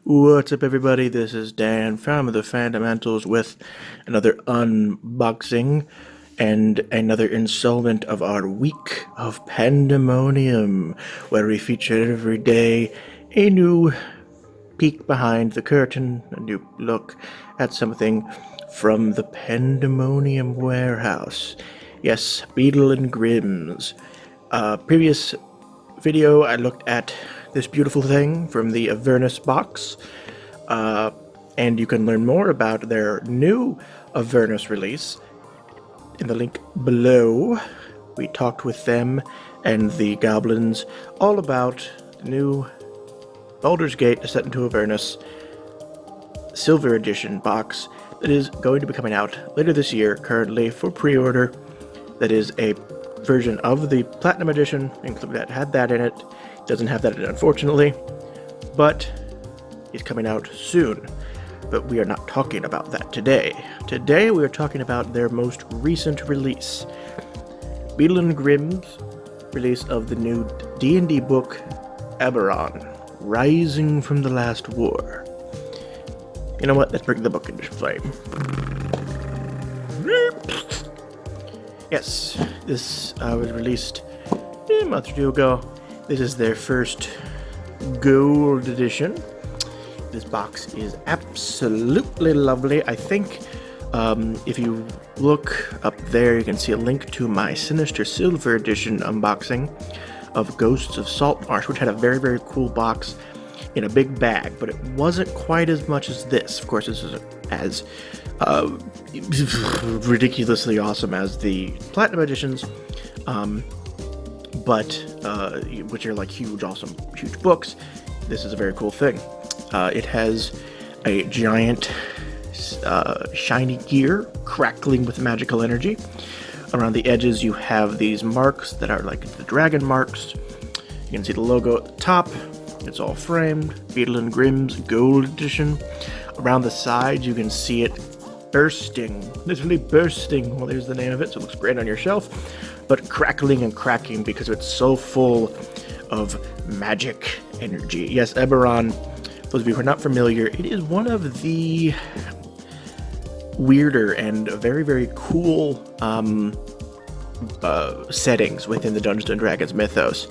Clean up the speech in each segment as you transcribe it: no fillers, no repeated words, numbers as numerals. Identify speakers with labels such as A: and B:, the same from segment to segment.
A: What's up, everybody? This is Dan from the Fundamentals with another unboxing and another installment of our week of pandemonium, where we feature every day a new peek behind the curtain, a new look at something from the Pandemonium Warehouse. Yes, Beadle and Grimm's. Previous video, I looked at this beautiful thing from the Avernus box, and you can learn more about their new Avernus release in the link below. We talked with them and the goblins all about the new Baldur's Gate Set into Avernus Silver Edition box that is going to be coming out later this year, currently for pre-order. That is a version of the Platinum Edition, that had that in it. Doesn't have that in it, unfortunately, but it's coming out soon. But we are not talking about that today. Today we are talking about their most recent release, Beadle Grimm's release of the new D&D book, Eberron, Rising from the Last War. You know what? Let's bring the book into flame. Yes, this was released a month or two ago. This is their first gold edition. This box is absolutely lovely. I think if you look up there, you can see a link to my Sinister Silver Edition unboxing of Ghosts of Saltmarsh, which had a very, very cool box in a big bag, but it wasn't quite as much as this. Of course, this is as ridiculously awesome as the Platinum Editions, which are like huge, awesome, huge books. This is a very cool thing. It has a giant shiny gear crackling with magical energy. Around the edges you have these marks that are like the dragon marks. You can see the logo at the top. It's all framed. Beadle Grimm's Gold Edition. Around the sides you can see it bursting, literally bursting. Well, there's the name of it, so it looks great on your shelf. But crackling and cracking because it's so full of magic energy. Yes, Eberron, those of you who are not familiar, it is one of the weirder and very, very cool settings within the Dungeons & Dragons mythos.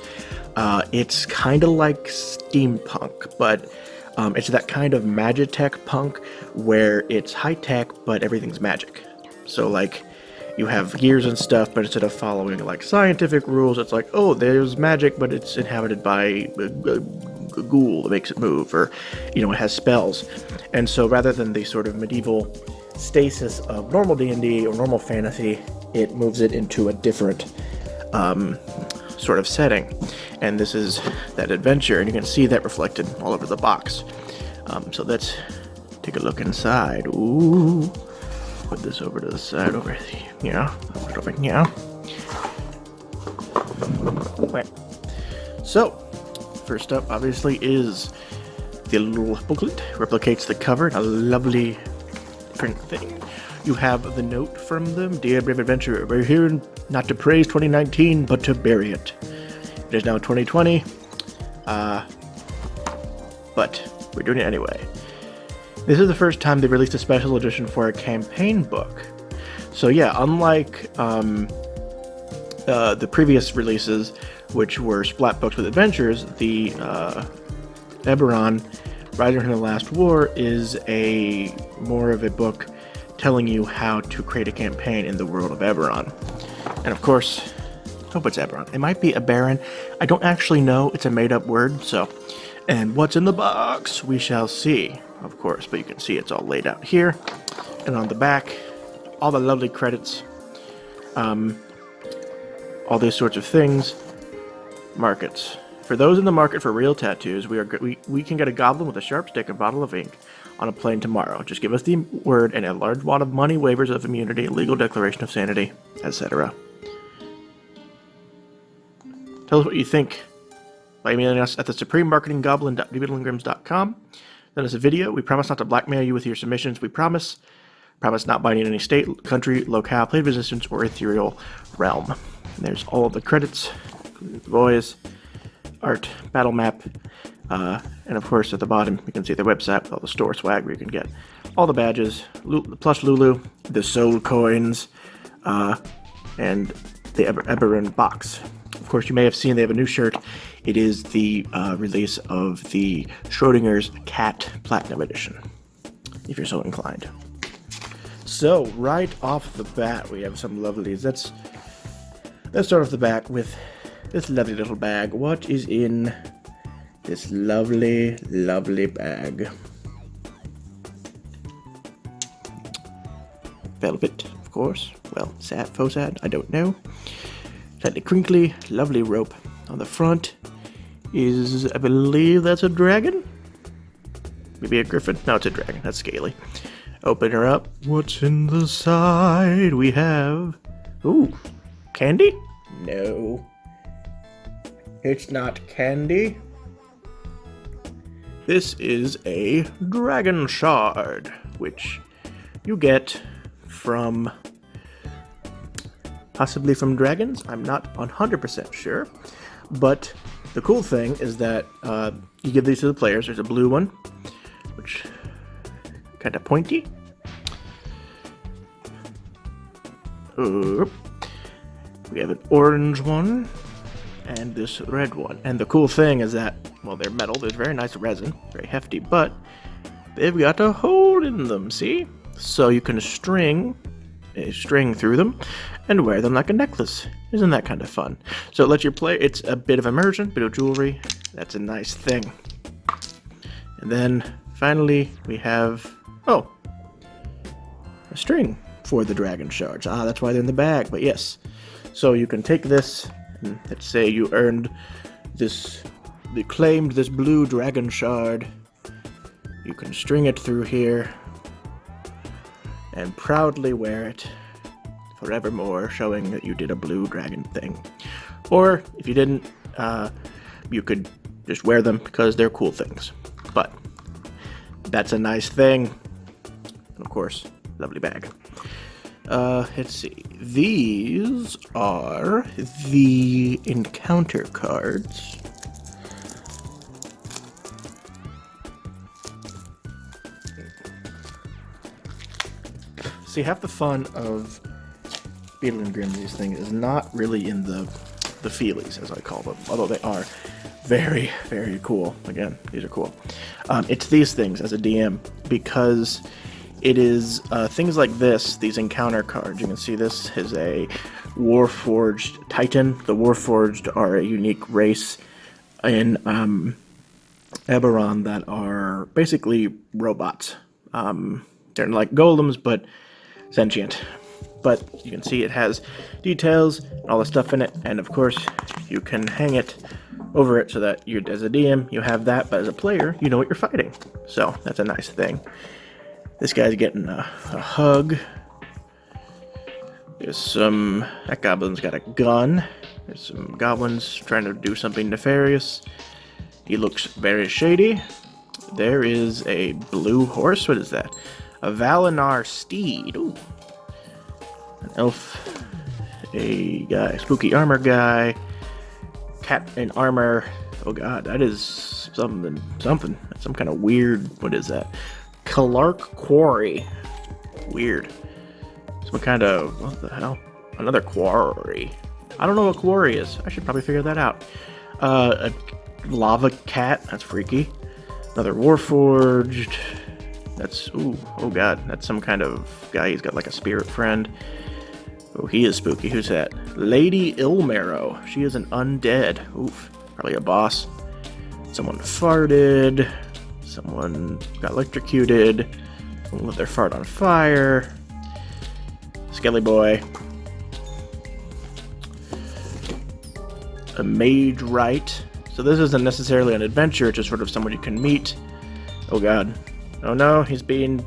A: It's kind of like steampunk, but it's that kind of magitech punk where it's high-tech, but everything's magic. So, like, you have gears and stuff, but instead of following, like, scientific rules, it's like, oh, there's magic, but it's inhabited by a ghoul that makes it move, or, it has spells. And so rather than the sort of medieval stasis of normal D&D or normal fantasy, it moves it into a different sort of setting. And this is that adventure, and you can see that reflected all over the box. So let's take a look inside. Ooh. Put this over to the side over here. Put it over here. Right. So, first up, obviously, is the little booklet. Replicates the cover. A lovely print thing. You have the note from them. Dear Brave Adventurer, we're here not to praise 2019, but to bury it. It is now 2020. But we're doing it anyway. This is the first time they released a special edition for a campaign book. So yeah, unlike the previous releases, which were splat books with adventures, the Eberron, Rising from the Last War, is more of a book telling you how to create a campaign in the world of Eberron. And of course, I hope it's Eberron. It might be Eberron. I don't actually know. It's a made-up word, so... And what's in the box? We shall see, of course, but you can see it's all laid out here. And on the back, all the lovely credits, all these sorts of things. Markets. For those in the market for real tattoos, we can get a goblin with a sharp stick and bottle of ink on a plane tomorrow. Just give us the word and a large wad of money, waivers of immunity, legal declaration of sanity, etc. Tell us what you think by emailing us at the suprememarketinggoblin.beadlegrims.com. Send us a video. We promise not to blackmail you with your submissions. We promise not binding any state, country, locale, play of existence, or ethereal realm. And there's all of the credits, including the boys. art battle map. And of course, at the bottom, you can see their website with all the store swag where you can get all the badges, plush Lulu, the soul coins, and the Eberron box. Of course, you may have seen they have a new shirt. It is the release of the Schrodinger's Cat Platinum Edition, if you're so inclined. So, right off the bat, we have some lovelies. Let's start off the back with this lovely little bag. What is in this lovely, lovely bag? Velvet, of course. Well, sad, faux sad, I don't know. Slightly crinkly, lovely rope. On the front is, I believe that's a dragon? Maybe a griffin? No, it's a dragon. That's scaly. Open her up. What's in the side? We have... Ooh, candy? No. It's not candy. This is a dragon shard, which you get from... possibly from dragons? I'm not 100% sure. But the cool thing is that you give these to the players. There's a blue one, which kind of pointy. We have an orange one and this red one. And the cool thing is that, well, they're metal. There's very nice resin, very hefty, but they've got a hole in them, see? So you can string a string through them and wear them like a necklace. Isn't that kind of fun? So it lets you play. It's a bit of immersion, bit of jewelry. That's a nice thing. And then finally we have, a string for the dragon shards. That's why they're in the bag, but yes. So you can take this, and let's say you earned this, you claimed this blue dragon shard. You can string it through here and proudly wear it forevermore, showing that you did a blue dragon thing. Or if you didn't, you could just wear them because they're cool things. But that's a nice thing. And of course, lovely bag. Let's see. These are the encounter cards. See, half the fun of Beadle and Grimm, these things, is not really in the feelies, as I call them, although they are very, very cool. Again, these are cool. It's these things as a DM, because it is things like this, these encounter cards. You can see this is a Warforged Titan. The Warforged are a unique race in Eberron that are basically robots. They're like golems, but sentient. But you can see it has details and all the stuff in it, and of course you can hang it over it so that you, as a DM, you have that, but as a player, you know what you're fighting. So that's a nice thing. This guy's getting a hug. There's some... That goblin's got a gun. There's some goblins trying to do something nefarious. He looks very shady. There is a blue horse. What is that? A Valinar steed. Ooh. An elf. A guy. Spooky armor guy. Cat in armor. Oh god, that is something. That's some kind of weird... What is that? Clark Quarry. Weird. Some kind of... What the hell? Another quarry. I don't know what quarry is. I should probably figure that out. A lava cat. That's freaky. Another Warforged. That's... Ooh. Oh god. That's some kind of guy. He's got like a spirit friend. Oh, he is spooky. Who's that? Lady Ilmarrow. She is an undead. Oof. Probably a boss. Someone farted. Someone got electrocuted. Someone lit their fart on fire. Skelly boy. A mage right. So this isn't necessarily an adventure, it's just sort of someone you can meet. Oh god. Oh no, he's being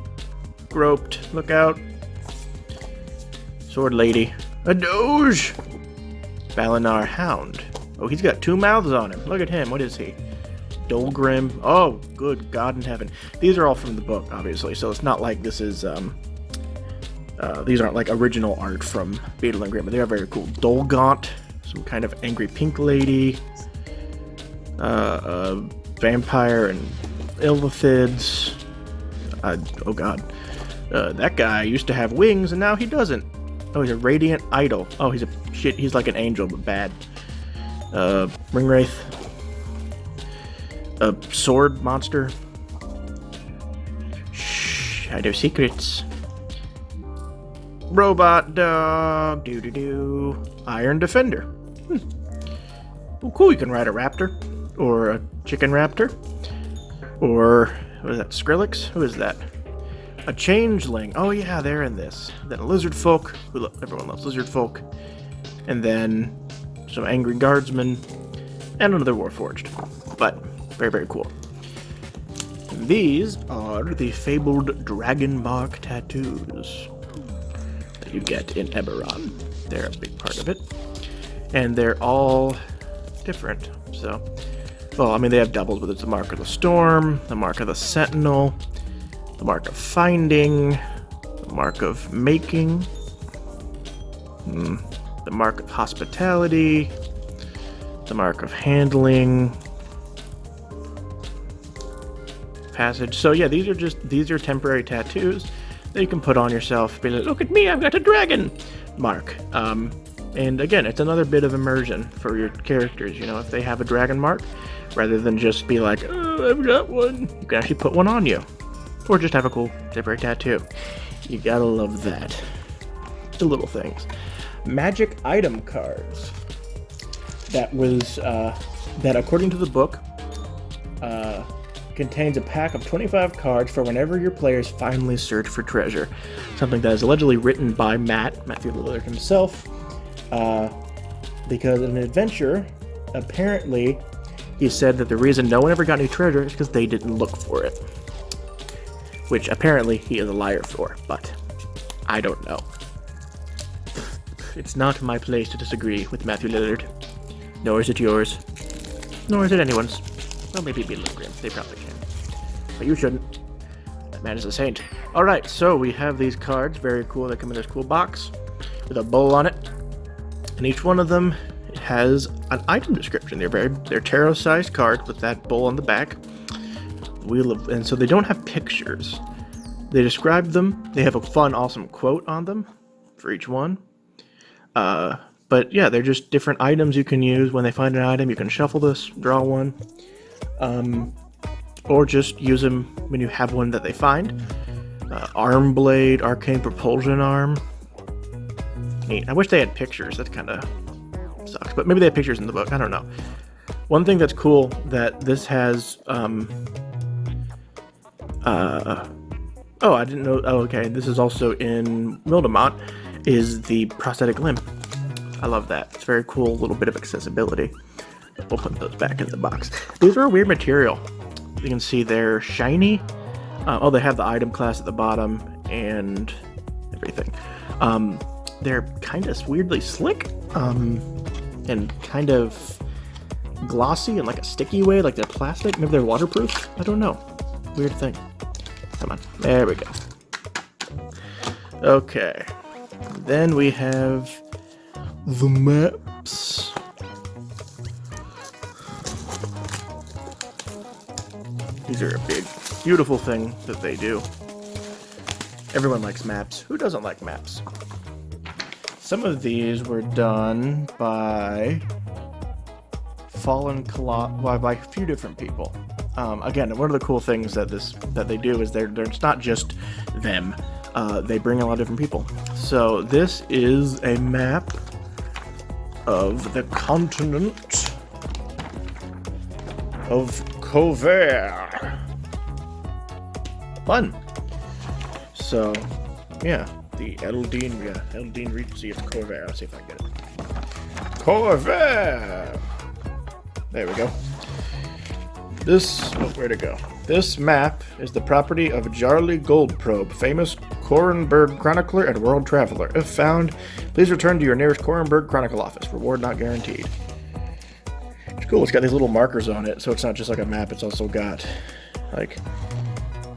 A: groped. Look out. Sword lady. A doge! Valinar hound. Oh, he's got two mouths on him. Look at him. What is he? Beadle Grimm. Oh, good God in heaven. These are all from the book, obviously, so it's not like this is, these aren't like original art from Beadle and Grimm, but they are very cool. Dolgaunt, some kind of angry pink lady. vampire and illithids. Oh god. That guy used to have wings and now he doesn't. Oh, he's a radiant idol. Oh, he's like an angel, but bad. Ringwraith. A sword monster. Shadow secrets. Robot dog. Doo-doo-doo. Iron defender. Oh, cool, you can ride a raptor. Or a chicken raptor. Or, what is that, Skrillex? Who is that? A changeling. Oh yeah, they're in this. Then a lizard folk. Everyone loves lizard folk. And then some angry guardsmen. And another warforged. But very, very cool. And these are the fabled dragon bark tattoos that you get in Eberron. They're a big part of it. And they're all different. So, well, I mean, they have doubles, but it's the mark of the storm, the mark of the sentinel, the mark of finding, the mark of making, the mark of hospitality, the mark of handling, passage. So yeah, these are temporary tattoos that you can put on yourself. Be like, look at me, I've got a dragon mark. And again, it's another bit of immersion for your characters. You know, if they have a dragon mark, rather than just be like, oh, I've got one, you can actually put one on you. Or just have a cool temporary tattoo. You gotta love that. The little things. Magic item cards. That was, that according to the book, contains a pack of 25 cards for whenever your players finally search for treasure. Something that is allegedly written by Matthew Lillard himself. Because in an adventure, apparently, he said that the reason no one ever got any treasure is because they didn't look for it. Which apparently he is a liar for, but I don't know. It's not my place to disagree with Matthew Lillard. Nor is it yours. Nor is it anyone's. Well, maybe Beadle Grimm. They probably can. But you shouldn't. That man is a saint. Alright, so we have these cards. Very cool. They come in this cool box with a bowl on it. And each one of them has an item description. They're tarot-sized cards with that bowl on the back. And so they don't have pictures. They describe them. They have a fun, awesome quote on them for each one. But yeah, they're just different items you can use. When they find an item, you can shuffle this, draw one. Or just use them when you have one that they find. Arm blade, arcane propulsion arm. Neat. I wish they had pictures. That kind of sucks. But maybe they have pictures in the book. I don't know. One thing that's cool that this has... oh, I didn't know... Oh, okay. This is also in Wildemont, is the prosthetic limb. I love that. It's a very cool little bit of accessibility. We'll put those back in the box. These are a weird material. You can see they're shiny. Oh, they have the item class at the bottom and everything. They're kind of weirdly slick and kind of glossy in like a sticky way, like they're plastic. Maybe they're waterproof. I don't know. Weird thing. Come on. There we go. Okay. Then we have the maps. These are a big, beautiful thing that they do. Everyone likes maps. Who doesn't like maps? Some of these were done by by a few different people. Again, one of the cool things that they do is it's not just them. They bring a lot of different people. So this is a map of the continent of Cover. Fun. So, yeah, the Eldeen Regency of Cover. Let's see if I can get it. Cover. There we go. Where'd it go? This map is the property of Jarly Goldprobe, famous Korenberg chronicler and world traveler. If found, please return to your nearest Korenberg Chronicle office. Reward not guaranteed. It's cool. It's got these little markers on it, so it's not just like a map. It's also got, like,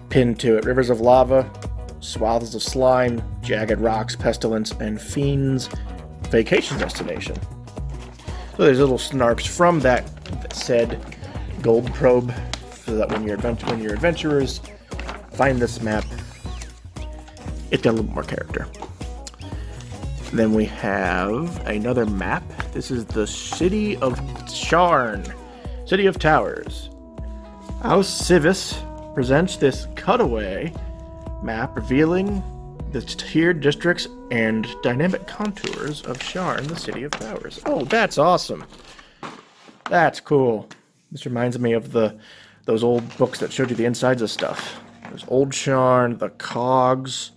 A: pinned to it. Rivers of lava, swaths of slime, jagged rocks, pestilence, and fiends' vacation destination. So there's little snarps from that said gold probe, so that when your adventurers find this map, it's got a little more character. Then we have another map. This is the City of Sharn, City of Towers. House Civis presents this cutaway map revealing the tiered districts and dynamic contours of Sharn, the City of Towers. Oh, that's awesome. That's cool. This reminds me of those old books that showed you the insides of stuff. There's Old Sharn, the Cogs,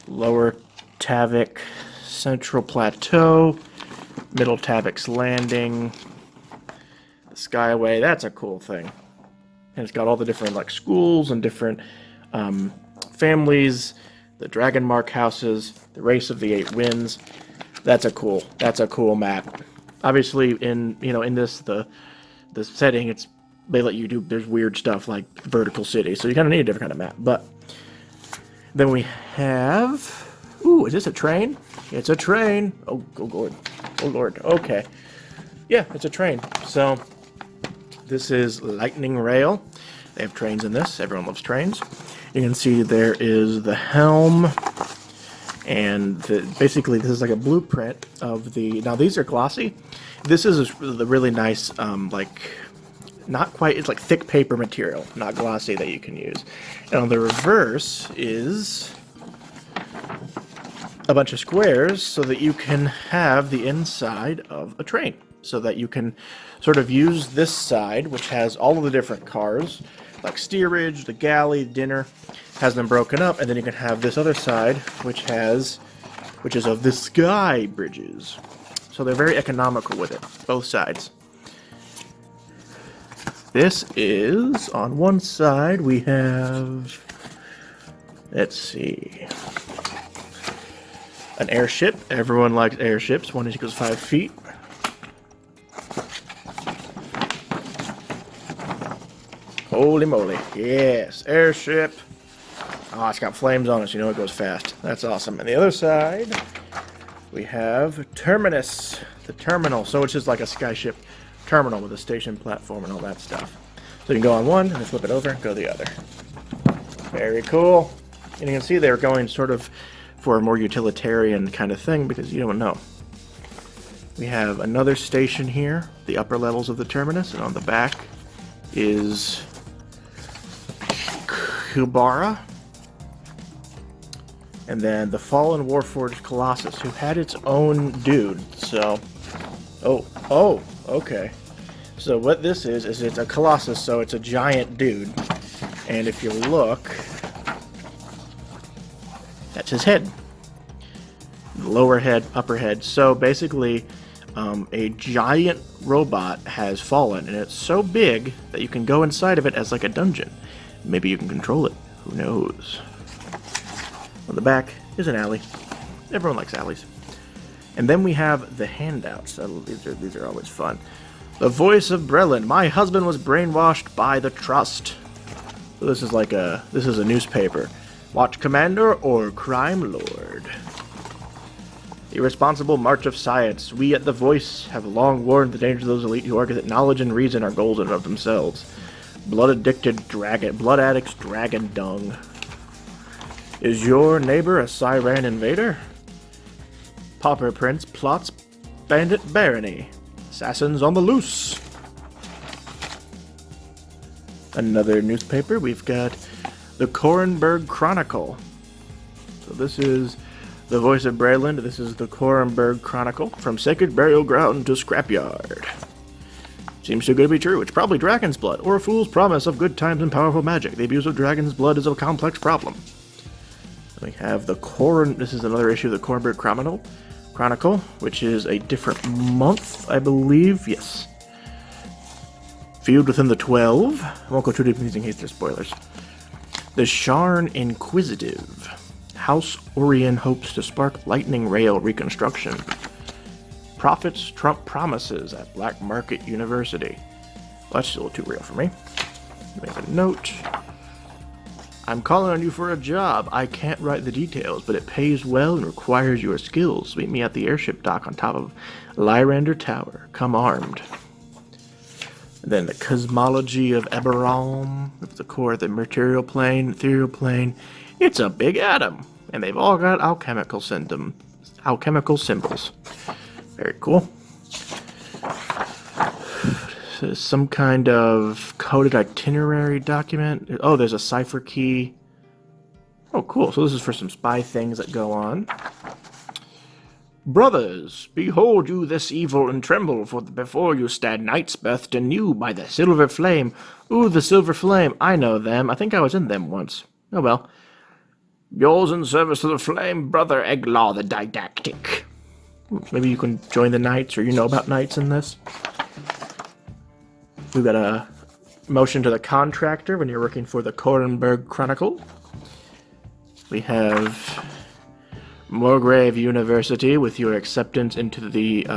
A: Lower Tavik, Central Plateau, Middle Tavik's Landing, the Skyway. That's a cool thing. And it's got all the different like schools and different families, the Dragon Mark houses, the Race of the Eight Winds. That's a cool map. Obviously, in this the setting, they let you do. There's weird stuff like vertical city, so you kind of need a different kind of map. But then we have. Ooh, is this a train? It's a train. Oh Lord. Oh Lord. Okay. Yeah, it's a train. So this is Lightning Rail. They have trains in this. Everyone loves trains. You can see there is the helm, and basically this is like a blueprint of the. Now these are glossy. This is the really nice, not quite. It's like thick paper material, not glossy, that you can use. And on the reverse is a bunch of squares so that you can have the inside of a train, so that you can sort of use this side, which has all of the different cars, like steerage, the galley, dinner, has them broken up, and then you can have this other side, which is of the sky bridges. So they're very economical with it, both sides. This is, on one side, we have, let's see, an airship. Everyone likes airships. One equals 5 feet. Holy moly. Yes, airship. Oh, it's got flames on it, so you know it goes fast. That's awesome. And the other side, we have Terminus, the terminal. So it's just like a skyship terminal with a station platform and all that stuff. So you can go on one, and then flip it over, and go the other. Very cool. And you can see they're going sort of for a more utilitarian kind of thing, because you don't know. We have another station here, the upper levels of the terminus, and on the back is Kubara, and then the Fallen Warforged Colossus, who had its own dude. So, okay. So what this is it's a Colossus, so it's a giant dude, and if you look, that's his head. Lower head, upper head. So basically, a giant robot has fallen, and it's so big that you can go inside of it as like a dungeon. Maybe you can control it. Who knows? On the back is an alley. Everyone likes alleys. And then we have the handouts. These are always fun. The voice of Brelin. My husband was brainwashed by the trust. So this is a newspaper. Watch Commander or Crime Lord. Irresponsible march of science. We at The Voice have long warned the danger of those elite who argue that knowledge and reason are goals in of themselves. Blood addicts, dragon dung. Is your neighbor a Siren invader? Pauper Prince plots bandit barony. Assassins on the loose. Another newspaper. We've got the Korenberg Chronicle. So this is the voice of Brayland. This is the Korenberg Chronicle. From sacred burial ground to scrapyard. Seems too good to be true. It's probably dragon's blood, or a fool's promise of good times and powerful magic. The abuse of dragon's blood is a complex problem. We have the This is another issue of the Korenberg Chronicle, which is a different month, I believe. Yes. Viewed within the 12. I won't go too deep in case there's spoilers. The Sharn Inquisitive. House Orion hopes to spark lightning rail reconstruction. Profits trump promises at Black Market University. Well, that's still too real for me. Make a note. I'm calling on you for a job. I can't write the details, but it pays well and requires your skills. Meet me at the airship dock on top of Lyrander Tower. Come armed. And then the cosmology of Eberron. That's the core of the material plane, ethereal plane. It's a big atom. And they've all got alchemical symbols. Very cool. So some kind of coded itinerary document. Oh, there's a cipher key. Oh, cool. So this is for some spy things that go on. Brothers, behold you this evil and tremble, for before you stand knights birthed anew by the silver flame. Ooh, the silver flame. I know them. I think I was in them once. Oh well. Yours in service to the flame, brother Eglaw the Didactic. Maybe you can join the knights, or you know about knights in this. We've got a motion to the contractor when you're working for the Korenberg Chronicle. We have Morgrave University with your acceptance into the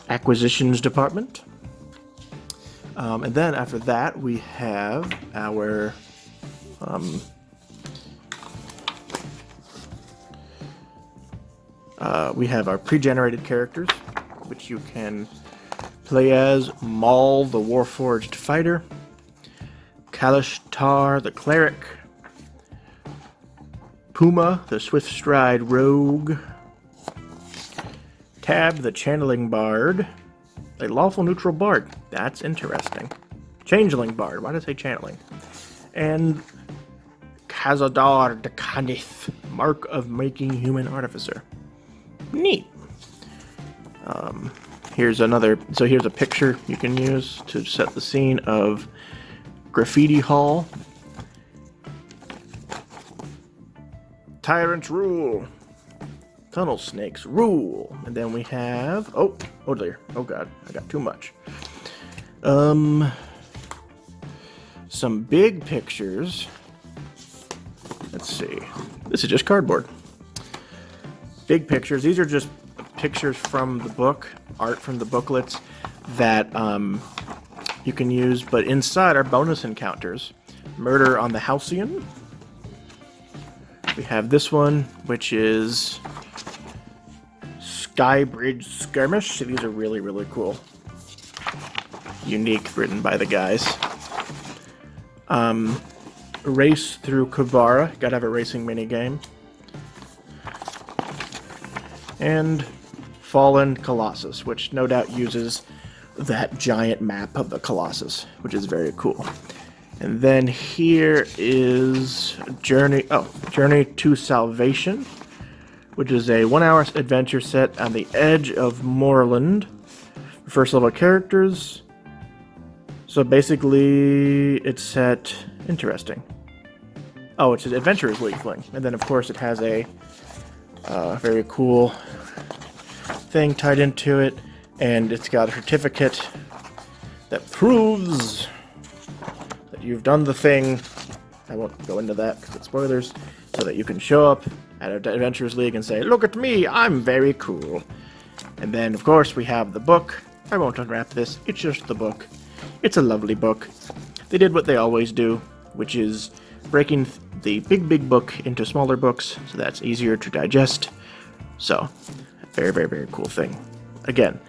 A: acquisitions department. And then after that, we have our pre-generated characters, which you can play as Maul, the Warforged Fighter, Kalishtar, the Cleric, Puma, the Swift Stride Rogue, Tab, the Channeling Bard, a Lawful Neutral Bard. That's interesting. Changeling Bard. Why did I say Channeling? And Khazadar the Khanith, Mark of Making Human Artificer. Neat. Here's a picture you can use to set the scene of Graffiti Hall. Tyrants rule. Tunnel snakes rule. And then we have... Oh dear. Oh god. I got too much. Some big pictures. Let's see. This is just cardboard. Big pictures. These are just pictures from the book, art from the booklets that you can use, but inside are bonus encounters. Murder on the Halcyon. We have this one, which is Skybridge Skirmish. These are really, really cool. Unique, written by the guys. Race through Kubara. Gotta have a racing minigame. And Fallen Colossus, which no doubt uses that giant map of the Colossus, which is very cool. And then here is Journey to Salvation, which is a 1-hour adventure set on the edge of Moorland. First level characters. So basically, it's set... Interesting. Oh, it's an Adventurer's Leafling. And then, of course, it has a very cool thing tied into it. And it's got a certificate that proves that you've done the thing. I won't go into that because it's spoilers. So that you can show up at an Adventurers League and say, look at me, I'm very cool. And then, of course, we have the book. I won't unwrap this. It's just the book. It's a lovely book. They did what they always do, which is breaking the big book into smaller books so that's easier to digest. So, very, very, very cool thing. Again,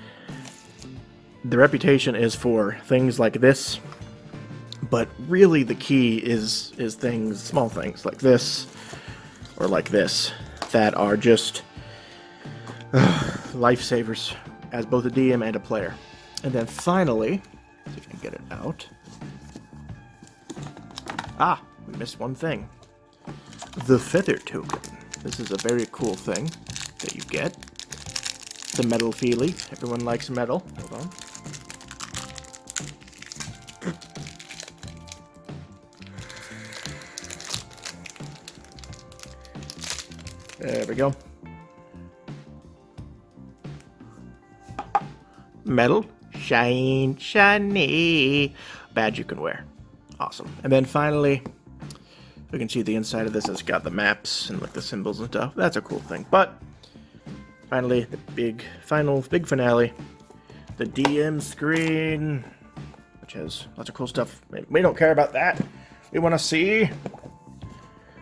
A: the reputation is for things like this, but really the key is things, small things like this, or like this, that are just lifesavers as both a DM and a player. And then finally, see if I can get it out. Ah, we missed one thing. The Feather Token. This is a very cool thing that you get. It's a metal feely. Everyone likes metal. Hold on. There we go. Metal. Shine, shiny. Badge you can wear. Awesome. And then finally, you can see the inside of this. It's got the maps and like the symbols and stuff. That's a cool thing. But finally, the big finale, the DM screen, which has lots of cool stuff. We don't care about that. We want to see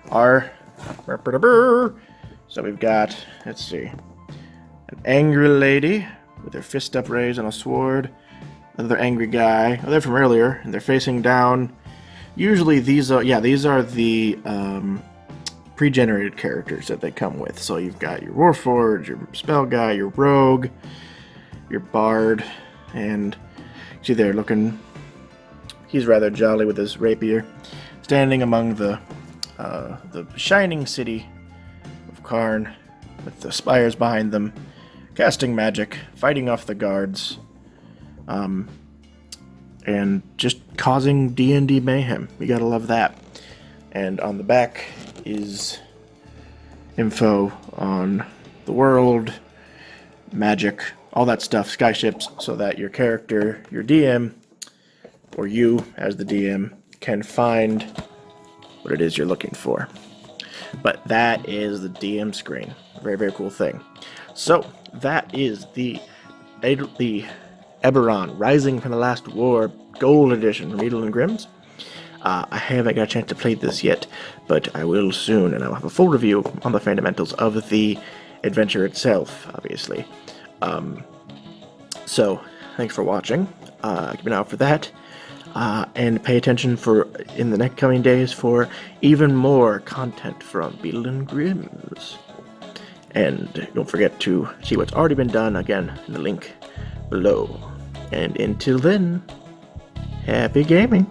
A: our... So we've got, let's see, an angry lady with her fist upraised on a sword, another angry guy. Oh, they're from earlier, and they're facing down. Usually these are the pre-generated characters that they come with. So you've got your Warforged, your Spell Guy, your Rogue, your Bard, and see there looking. He's rather jolly with his rapier, standing among the shining city of Karn, with the spires behind them, casting magic, fighting off the guards, and just causing D&D mayhem. You gotta love that. And on the back is info on the world, magic, all that stuff, skyships, so that your character, your DM, or you as the DM, can find what it is you're looking for. But that is the DM screen. Very, very cool thing. So that is the Eberron, Rising from the Last War, Gold Edition from Beadle Grimm's. I haven't got a chance to play this yet, but I will soon, and I'll have a full review on the fundamentals of the adventure itself, obviously. So, thanks for watching. Keep an eye out for that, and pay attention in the next coming days for even more content from Beadle Grimm's. And don't forget to see what's already been done, again, in the link below. And until then, happy gaming!